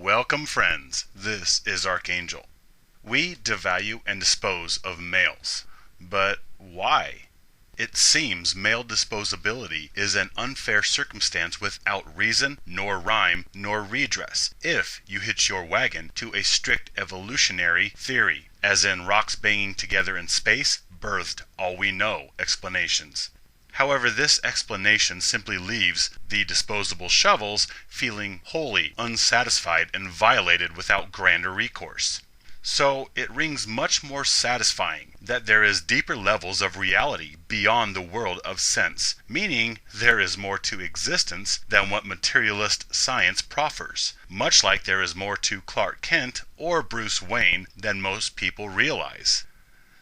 Welcome, friends. This is Archangel. We devalue and dispose of males. But why? It seems male disposability is an unfair circumstance without reason, nor rhyme, nor redress, if you hitch your wagon to a strict evolutionary theory, as in rocks banging together in space birthed all we know explanations. However, this explanation simply leaves the disposable shovels feeling wholly unsatisfied and violated without grander recourse. So it rings much more satisfying that there is deeper levels of reality beyond the world of sense, meaning there is more to existence than what materialist science proffers, much like there is more to Clark Kent or Bruce Wayne than most people realize.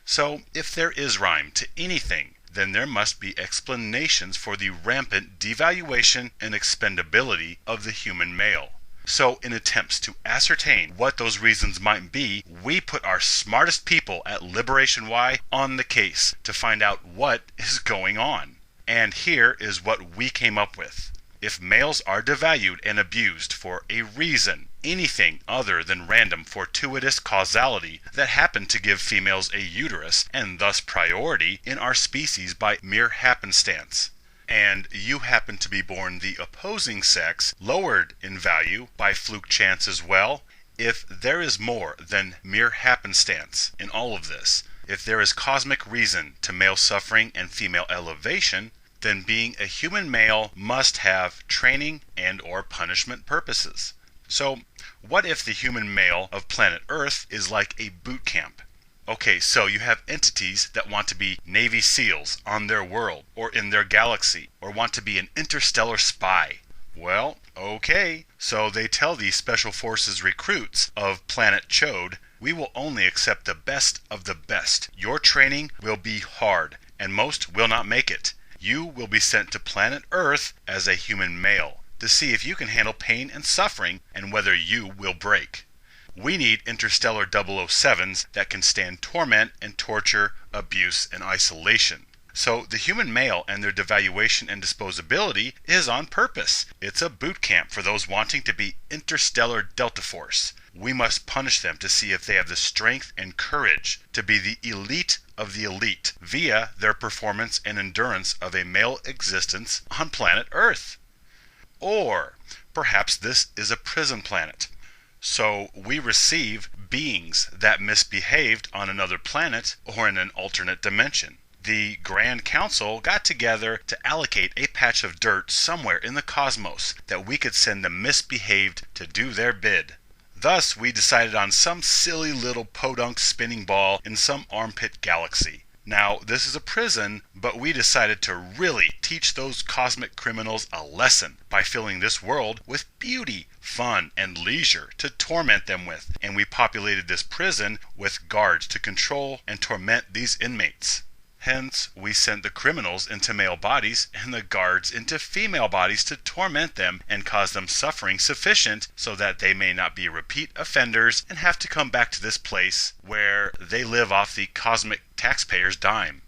So if there is rhyme to anything, then there must be explanations for the rampant devaluation and expendability of the human male. So in attempts to ascertain what those reasons might be, we put our smartest people at Liberation Y on the case to find out what is going on. And here is what we came up with. If males are devalued and abused for a reason, anything other than random fortuitous causality that happened to give females a uterus and thus priority in our species by mere happenstance, and you happen to be born the opposing sex, lowered in value by fluke chance as well, if there is more than mere happenstance in all of this, if there is cosmic reason to male suffering and female elevation, then being a human male must have training and or punishment purposes. So, what if the human male of planet Earth is like a boot camp? Okay, so you have entities that want to be Navy SEALs on their world or in their galaxy, or want to be an interstellar spy. Well, okay, so they tell these Special Forces recruits of planet Chode, we will only accept the best of the best. Your training will be hard, and most will not make it. You will be sent to planet Earth as a human male to see if you can handle pain and suffering and whether you will break. We need interstellar 007s that can stand torment and torture, abuse, and isolation. So the human male and their devaluation and disposability is on purpose. It's a boot camp for those wanting to be interstellar Delta Force. We must punish them to see if they have the strength and courage to be the elite of the elite via their performance and endurance of a male existence on planet Earth. Or perhaps this is a prison planet. So we receive beings that misbehaved on another planet or in an alternate dimension. The Grand Council got together to allocate a patch of dirt somewhere in the cosmos that we could send the misbehaved to do their bid. Thus, we decided on some silly little podunk spinning ball in some armpit galaxy. Now, this is a prison, but we decided to really teach those cosmic criminals a lesson by filling this world with beauty, fun, and leisure to torment them with, and we populated this prison with guards to control and torment these inmates. Hence, we sent the criminals into male bodies and the guards into female bodies to torment them and cause them suffering sufficient so that they may not be repeat offenders and have to come back to this place where they live off the cosmic taxpayer's dime.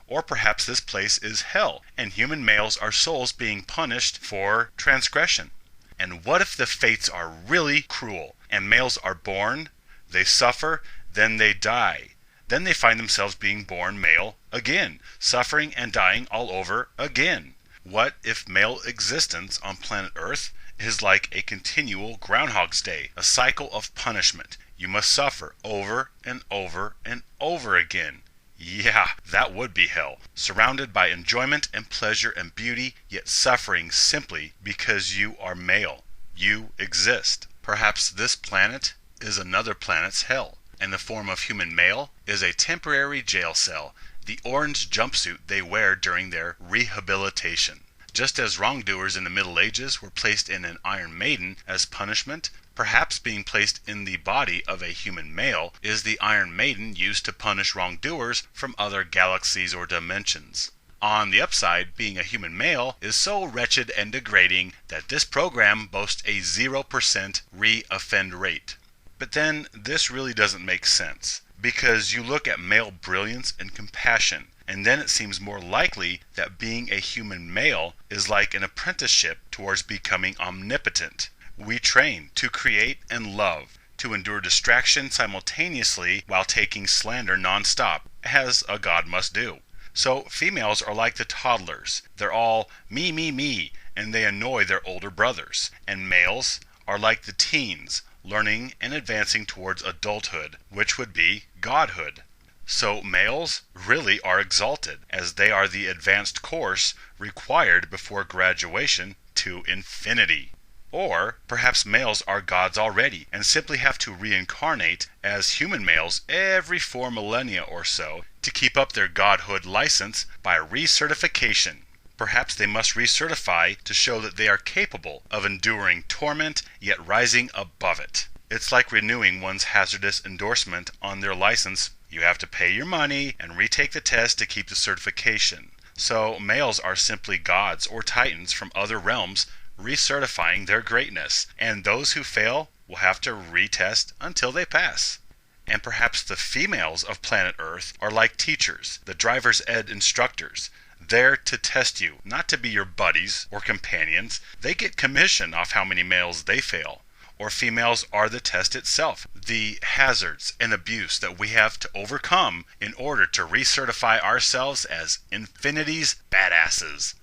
Or perhaps this place is hell and human males are souls being punished for transgression. And what if the fates are really cruel and males are born, they suffer, then they die? Then they find themselves being born male again, suffering and dying all over again. What if male existence on planet Earth is like a continual Groundhog's Day, a cycle of punishment? You must suffer over and over and over again. Yeah, that would be hell. Surrounded by enjoyment and pleasure and beauty, yet suffering simply because you are male. You exist. Perhaps this planet is another planet's hell, and the form of human male is a temporary jail cell, the orange jumpsuit they wear during their rehabilitation. Just as wrongdoers in the Middle Ages were placed in an Iron Maiden as punishment, perhaps being placed in the body of a human male is the Iron Maiden used to punish wrongdoers from other galaxies or dimensions. On the upside, being a human male is so wretched and degrading that this program boasts a 0% re-offend rate. But then, this really doesn't make sense, because you look at male brilliance and compassion, and then it seems more likely that being a human male is like an apprenticeship towards becoming omnipotent, We train to create and love, to endure distraction simultaneously while taking slander nonstop, as a god must do. So females are like the toddlers. They're all me, and they annoy their older brothers. And males are like the teens, learning and advancing towards adulthood, which would be godhood. So males really are exalted, as they are the advanced course required before graduation to infinity. Or perhaps males are gods already and simply have to reincarnate as human males every 4 millennia or so to keep up their godhood license by recertification. Perhaps they must recertify to show that they are capable of enduring torment yet rising above it. It's like renewing one's hazardous endorsement on their license. You have to pay your money and retake the test to keep the certification. So males are simply gods or titans from other realms recertifying their greatness, and those who fail will have to retest until they pass. And perhaps the females of planet Earth are like teachers, the driver's ed instructors, there to test you, not to be your buddies or companions. They get commission off how many males they fail. Or females are the test itself, the hazards and abuse that we have to overcome in order to recertify ourselves as infinity's badasses.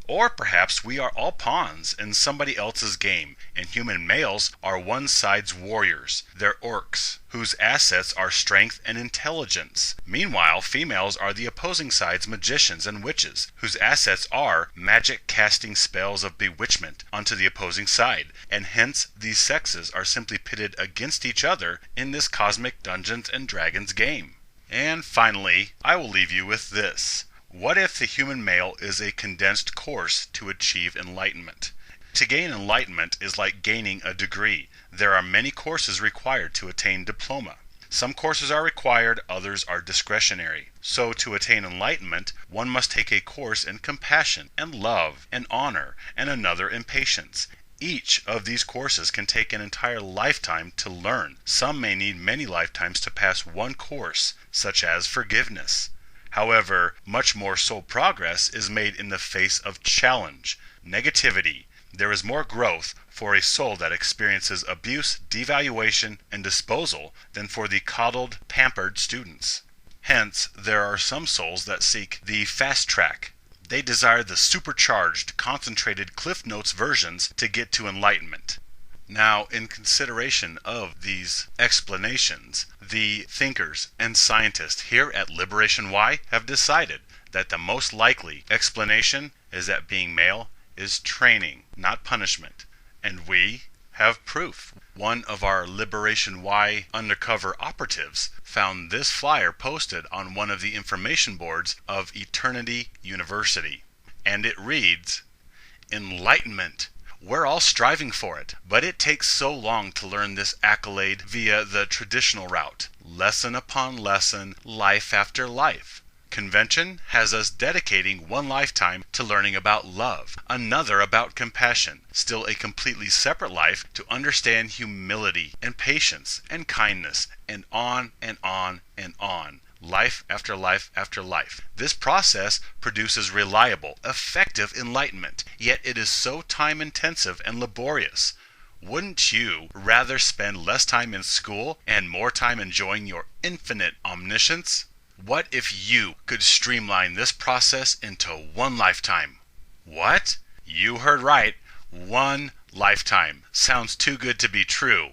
Or perhaps we are all pawns in somebody else's game, and human males are one side's warriors. They're orcs, whose assets are strength and intelligence. Meanwhile, females are the opposing side's magicians and witches, whose assets are magic casting spells of bewitchment onto the opposing side, and hence these sexes are simply pitted against each other in this cosmic Dungeons and Dragons game. And finally, I will leave you with this. What if the human male is a condensed course to achieve enlightenment? To gain enlightenment is like gaining a degree. There are many courses required to attain diploma. Some courses are required, others are discretionary. So to attain enlightenment, one must take a course in compassion and love and honor, and another in patience. Each of these courses can take an entire lifetime to learn. Some may need many lifetimes to pass one course, such as forgiveness. However, much more soul progress is made in the face of challenge, negativity. There is more growth for a soul that experiences abuse, devaluation, and disposal than for the coddled, pampered students. Hence, there are some souls that seek the fast track. They desire the supercharged, concentrated Cliff Notes versions to get to enlightenment. Now, in consideration of these explanations, the thinkers and scientists here at Liberation Y have decided that the most likely explanation is that being male is training, not punishment. And we have proof. One of our Liberation Y undercover operatives found this flyer posted on one of the information boards of Eternity University. And it reads, "Enlightenment. We're all striving for it, but it takes so long to learn this accolade via the traditional route. Lesson upon lesson, life after life. Convention has us dedicating one lifetime to learning about love, another about compassion, still a completely separate life to understand humility and patience and kindness, and on and on and on. Life after life after life. This process produces reliable, effective enlightenment, yet it is so time-intensive and laborious. Wouldn't you rather spend less time in school and more time enjoying your infinite omniscience? What if you could streamline this process into one lifetime?" What? You heard right. One lifetime. Sounds too good to be true.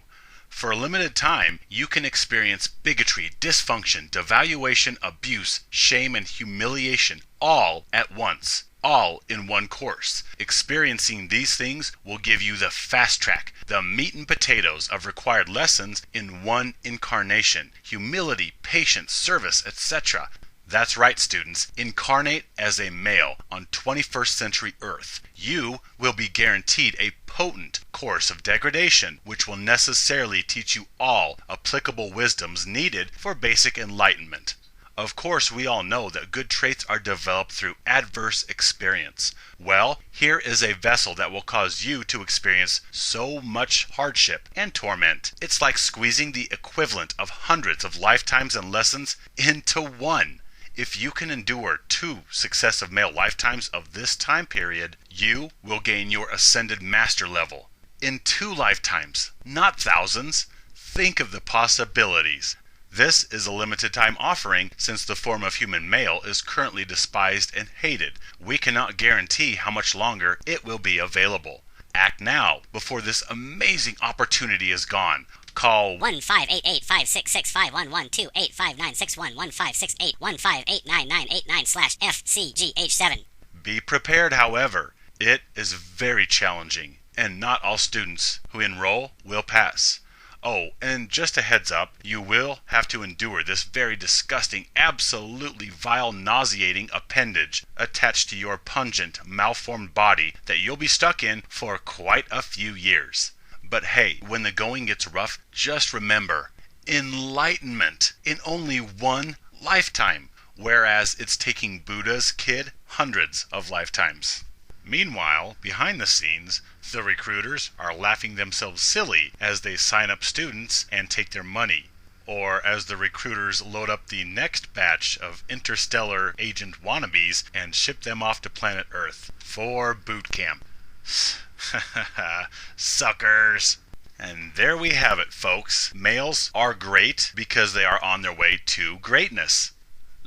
For a limited time, you can experience bigotry, dysfunction, devaluation, abuse, shame, and humiliation all at once, all in one course. Experiencing these things will give you the fast track, the meat and potatoes of required lessons in one incarnation. Humility, patience, service, etc. That's right, students. Incarnate as a male on 21st century Earth. You will be guaranteed a potent course of degradation, which will necessarily teach you all applicable wisdoms needed for basic enlightenment. Of course, we all know that good traits are developed through adverse experience. Well, here is a vessel that will cause you to experience so much hardship and torment. It's like squeezing the equivalent of hundreds of lifetimes and lessons into one. If you can endure 2 successive male lifetimes of this time period, you will gain your ascended master level. in 2 lifetimes, not thousands. Think of the possibilities. This is a limited time offering since the form of human male is currently despised and hated. We cannot guarantee how much longer it will be available. Act now before this amazing opportunity is gone. Call 1-588-566-511-28596-11568-1589989/FCGH7. Be prepared, however. It is very challenging, and not all students who enroll will pass. Oh, and just a heads up, you will have to endure this very disgusting, absolutely vile, nauseating appendage attached to your pungent, malformed body that you'll be stuck in for quite a few years. But hey, when the going gets rough, just remember, enlightenment in only 1 lifetime, whereas it's taking Buddha's kid hundreds of lifetimes. Meanwhile, behind the scenes, the recruiters are laughing themselves silly as they sign up students and take their money, or as the recruiters load up the next batch of interstellar agent wannabes and ship them off to planet Earth for boot camp. Suckers! And there we have it, folks. Males are great because they are on their way to greatness.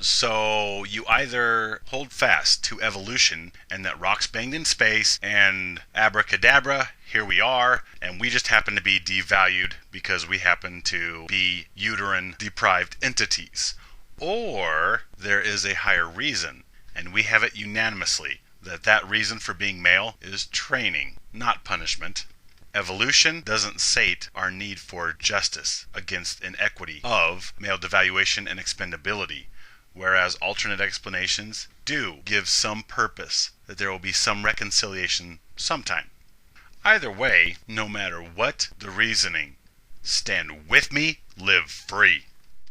So you either hold fast to evolution and that rocks banged in space and abracadabra, here we are, and we just happen to be devalued because we happen to be uterine deprived entities. Or there is a higher reason, and we have it unanimously that reason for being male is training, not punishment. Evolution doesn't sate our need for justice against inequity of male devaluation and expendability, whereas alternate explanations do give some purpose, that there will be some reconciliation sometime. Either way, no matter what the reasoning, stand with me, live free.